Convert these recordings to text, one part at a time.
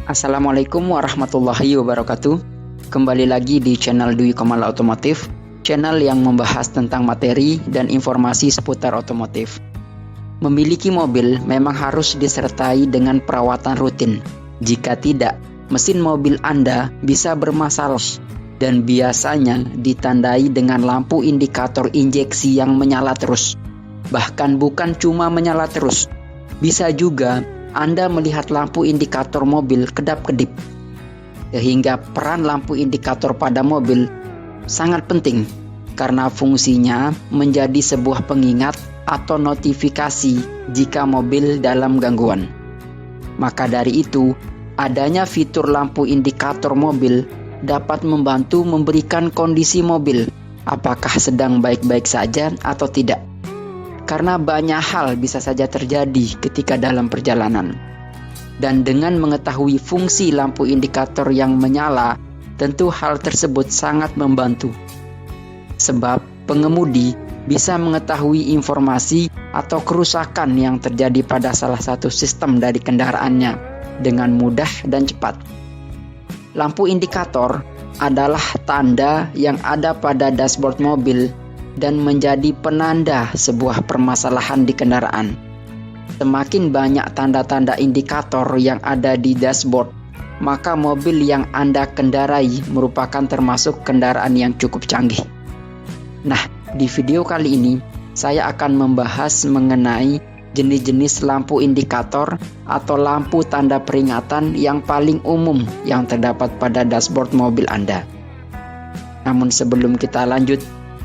Assalamualaikum warahmatullahi wabarakatuh. Kembali lagi di channel Dwi Komala Otomotif, channel yang membahas tentang materi dan informasi seputar otomotif. Memiliki mobil memang harus disertai dengan perawatan rutin. Jika tidak, mesin mobil Anda bisa bermasalah dan biasanya ditandai dengan lampu indikator injeksi yang menyala terus. Bahkan bukan cuma menyala terus, bisa juga Anda melihat lampu indikator mobil kedap-kedip. Sehingga peran lampu indikator pada mobil sangat penting karena fungsinya menjadi sebuah pengingat atau notifikasi jika mobil dalam gangguan. Maka dari itu, adanya fitur lampu indikator mobil dapat membantu memberikan kondisi mobil apakah sedang baik-baik saja atau tidak. Karena banyak hal bisa saja terjadi ketika dalam perjalanan. Dan dengan mengetahui fungsi lampu indikator yang menyala, tentu hal tersebut sangat membantu. Sebab pengemudi bisa mengetahui informasi atau kerusakan yang terjadi pada salah satu sistem dari kendaraannya dengan mudah dan cepat. Lampu indikator adalah tanda yang ada pada dashboard mobil dan menjadi penanda sebuah permasalahan di kendaraan. Semakin banyak tanda-tanda indikator yang ada di dashboard, maka mobil yang Anda kendarai merupakan termasuk kendaraan yang cukup canggih. Nah, di video kali ini saya akan membahas mengenai jenis-jenis lampu indikator atau lampu tanda peringatan yang paling umum yang terdapat pada dashboard mobil Anda. Namun sebelum kita lanjut,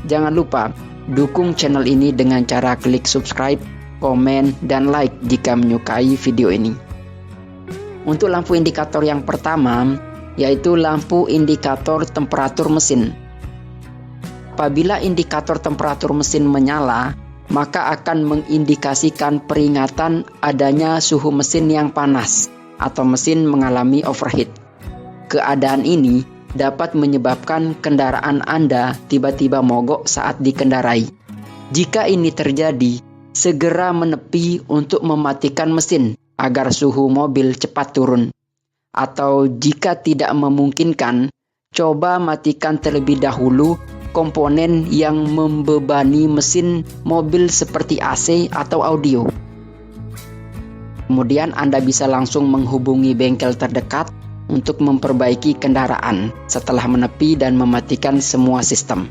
jangan lupa dukung channel ini dengan cara klik subscribe, komen, dan like jika menyukai video ini. Untuk lampu indikator yang pertama, yaitu lampu indikator temperatur mesin. Apabila indikator temperatur mesin menyala, maka akan mengindikasikan peringatan adanya suhu mesin yang panas atau mesin mengalami overheat. Keadaan ini dapat menyebabkan kendaraan Anda tiba-tiba mogok saat dikendarai. Jika ini terjadi, segera menepi untuk mematikan mesin agar suhu mobil cepat turun. Atau jika tidak memungkinkan, coba matikan terlebih dahulu komponen yang membebani mesin mobil seperti AC atau audio. Kemudian Anda bisa langsung menghubungi bengkel terdekat untuk memperbaiki kendaraan setelah menepi dan mematikan semua sistem.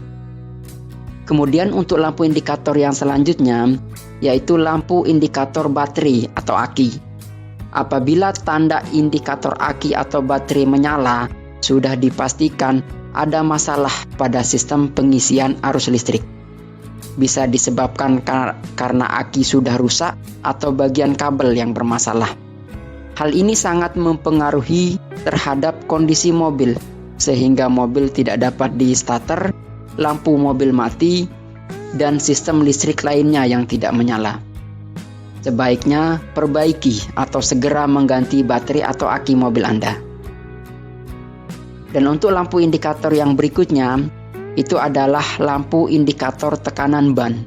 Kemudian untuk lampu indikator yang selanjutnya, yaitu lampu indikator baterai atau aki. Apabila tanda indikator aki atau baterai menyala, sudah dipastikan ada masalah pada sistem pengisian arus listrik. Bisa disebabkan karena aki sudah rusak atau bagian kabel yang bermasalah. Hal ini sangat mempengaruhi terhadap kondisi mobil, sehingga mobil tidak dapat di-starter, lampu mobil mati, dan sistem listrik lainnya yang tidak menyala. Sebaiknya perbaiki atau segera mengganti baterai atau aki mobil Anda. Dan untuk lampu indikator yang berikutnya, itu adalah lampu indikator tekanan ban.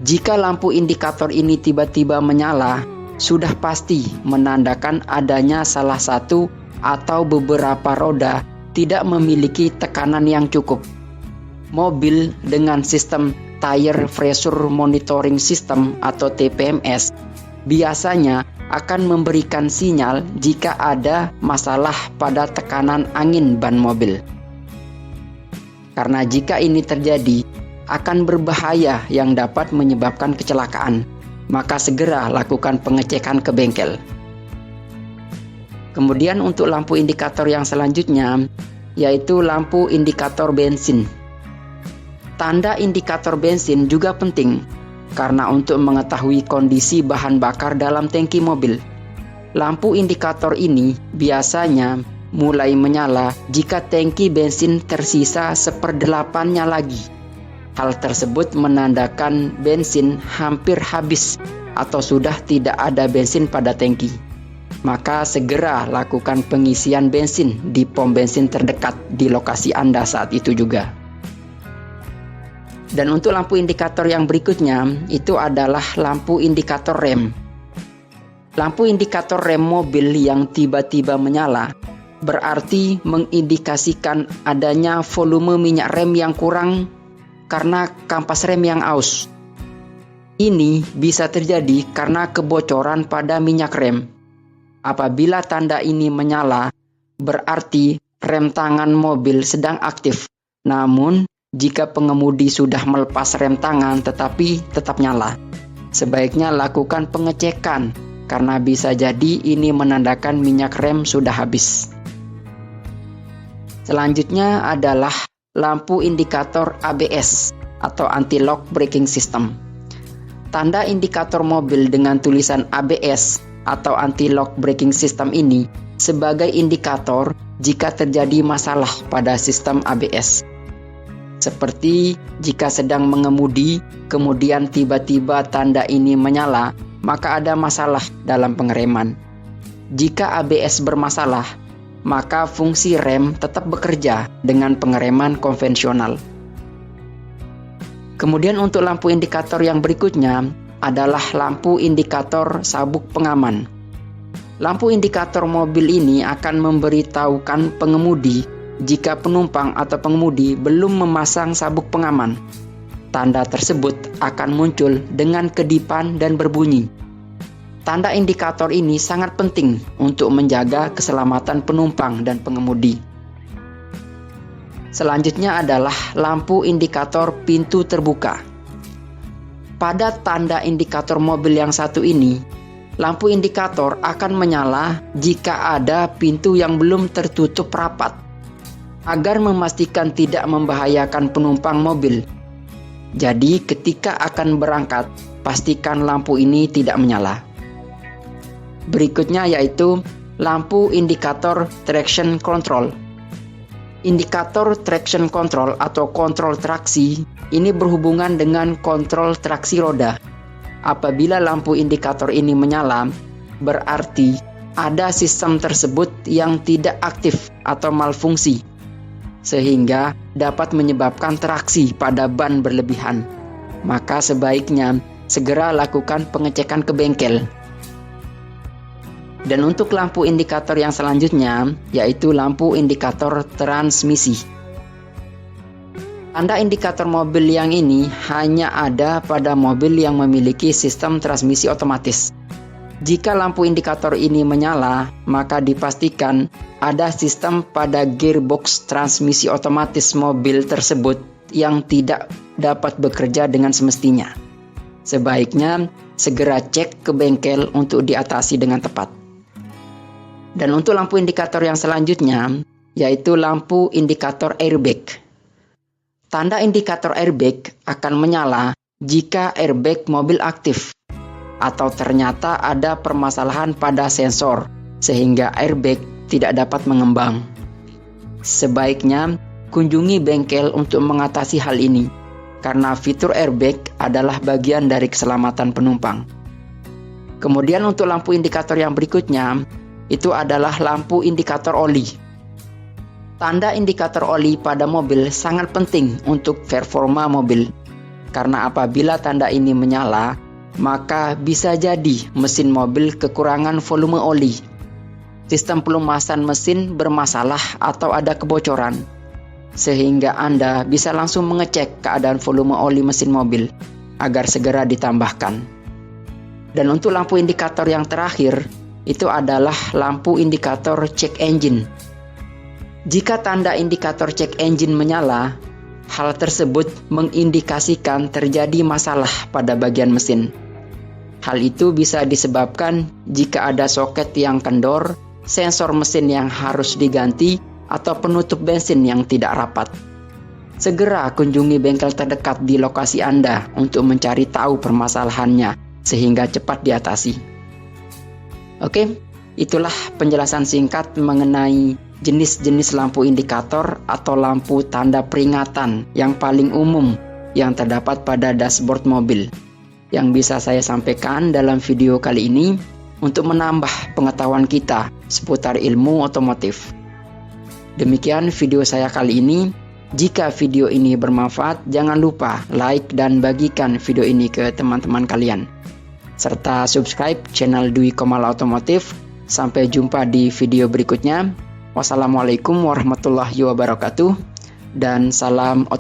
Jika lampu indikator ini tiba-tiba menyala, sudah pasti menandakan adanya salah satu atau beberapa roda tidak memiliki tekanan yang cukup. Mobil dengan sistem Tire Pressure Monitoring System atau TPMS biasanya akan memberikan sinyal jika ada masalah pada tekanan angin ban mobil. Karena jika ini terjadi, akan berbahaya yang dapat menyebabkan kecelakaan. Maka segera lakukan pengecekan ke bengkel. Kemudian untuk lampu indikator yang selanjutnya, yaitu lampu indikator bensin. Tanda indikator bensin juga penting, karena untuk mengetahui kondisi bahan bakar dalam tangki mobil. Lampu indikator ini biasanya mulai menyala jika tangki bensin tersisa 1/8-nya lagi. Hal tersebut menandakan bensin hampir habis atau sudah tidak ada bensin pada tangki. Maka segera lakukan pengisian bensin di pom bensin terdekat di lokasi Anda saat itu juga. Dan untuk lampu indikator yang berikutnya, itu adalah lampu indikator rem. Lampu indikator rem mobil yang tiba-tiba menyala berarti mengindikasikan adanya volume minyak rem yang kurang karena kampas rem yang aus. Ini bisa terjadi karena kebocoran pada minyak rem. Apabila tanda ini menyala, berarti rem tangan mobil sedang aktif. Namun, jika pengemudi sudah melepas rem tangan tetapi tetap nyala, sebaiknya lakukan pengecekan karena bisa jadi ini menandakan minyak rem sudah habis. Selanjutnya adalah lampu indikator ABS atau Anti-Lock Braking System. Tanda indikator mobil dengan tulisan ABS atau Anti-Lock Braking System ini sebagai indikator jika terjadi masalah pada sistem ABS. Seperti jika sedang mengemudi, kemudian tiba-tiba tanda ini menyala, maka ada masalah dalam pengereman. Jika ABS bermasalah, maka fungsi rem tetap bekerja dengan pengereman konvensional. Kemudian untuk lampu indikator yang berikutnya adalah lampu indikator sabuk pengaman. Lampu indikator mobil ini akan memberitahukan pengemudi jika penumpang atau pengemudi belum memasang sabuk pengaman. Tanda tersebut akan muncul dengan kedipan dan berbunyi. Tanda indikator ini sangat penting untuk menjaga keselamatan penumpang dan pengemudi. Selanjutnya adalah lampu indikator pintu terbuka. Pada tanda indikator mobil yang satu ini, lampu indikator akan menyala jika ada pintu yang belum tertutup rapat, agar memastikan tidak membahayakan penumpang mobil. Jadi ketika akan berangkat, pastikan lampu ini tidak menyala. Berikutnya yaitu lampu indikator traction control. Indikator traction control atau kontrol traksi ini berhubungan dengan kontrol traksi roda. Apabila lampu indikator ini menyala, berarti ada sistem tersebut yang tidak aktif atau malfungsi, sehingga dapat menyebabkan traksi pada ban berlebihan. Maka sebaiknya segera lakukan pengecekan ke bengkel. Dan untuk lampu indikator yang selanjutnya, yaitu lampu indikator transmisi. Tanda indikator mobil yang ini hanya ada pada mobil yang memiliki sistem transmisi otomatis. Jika lampu indikator ini menyala, maka dipastikan ada sistem pada gearbox transmisi otomatis mobil tersebut yang tidak dapat bekerja dengan semestinya. Sebaiknya segera cek ke bengkel untuk diatasi dengan tepat. Dan untuk lampu indikator yang selanjutnya, yaitu lampu indikator airbag. Tanda indikator airbag akan menyala jika airbag mobil aktif, atau ternyata ada permasalahan pada sensor, sehingga airbag tidak dapat mengembang. Sebaiknya kunjungi bengkel untuk mengatasi hal ini, karena fitur airbag adalah bagian dari keselamatan penumpang. Kemudian untuk lampu indikator yang berikutnya, itu adalah lampu indikator oli. Tanda indikator oli pada mobil sangat penting untuk performa mobil, karena apabila tanda ini menyala, maka bisa jadi mesin mobil kekurangan volume oli, sistem pelumasan mesin bermasalah atau ada kebocoran, sehingga Anda bisa langsung mengecek keadaan volume oli mesin mobil agar segera ditambahkan. Dan untuk lampu indikator yang terakhir, itu adalah lampu indikator check engine. Jika tanda indikator check engine menyala, hal tersebut mengindikasikan terjadi masalah pada bagian mesin. Hal itu bisa disebabkan jika ada soket yang kendor, sensor mesin yang harus diganti, atau penutup bensin yang tidak rapat. Segera kunjungi bengkel terdekat di lokasi Anda untuk mencari tahu permasalahannya sehingga cepat diatasi. Oke, itulah penjelasan singkat mengenai jenis-jenis lampu indikator atau lampu tanda peringatan yang paling umum yang terdapat pada dashboard mobil, yang bisa saya sampaikan dalam video kali ini untuk menambah pengetahuan kita seputar ilmu otomotif. Demikian video saya kali ini. Jika video ini bermanfaat, jangan lupa like dan bagikan video ini ke teman-teman kalian. serta subscribe channel Dwi Komala Otomotif. Sampai jumpa di video berikutnya. Wassalamualaikum warahmatullahi wabarakatuh dan salam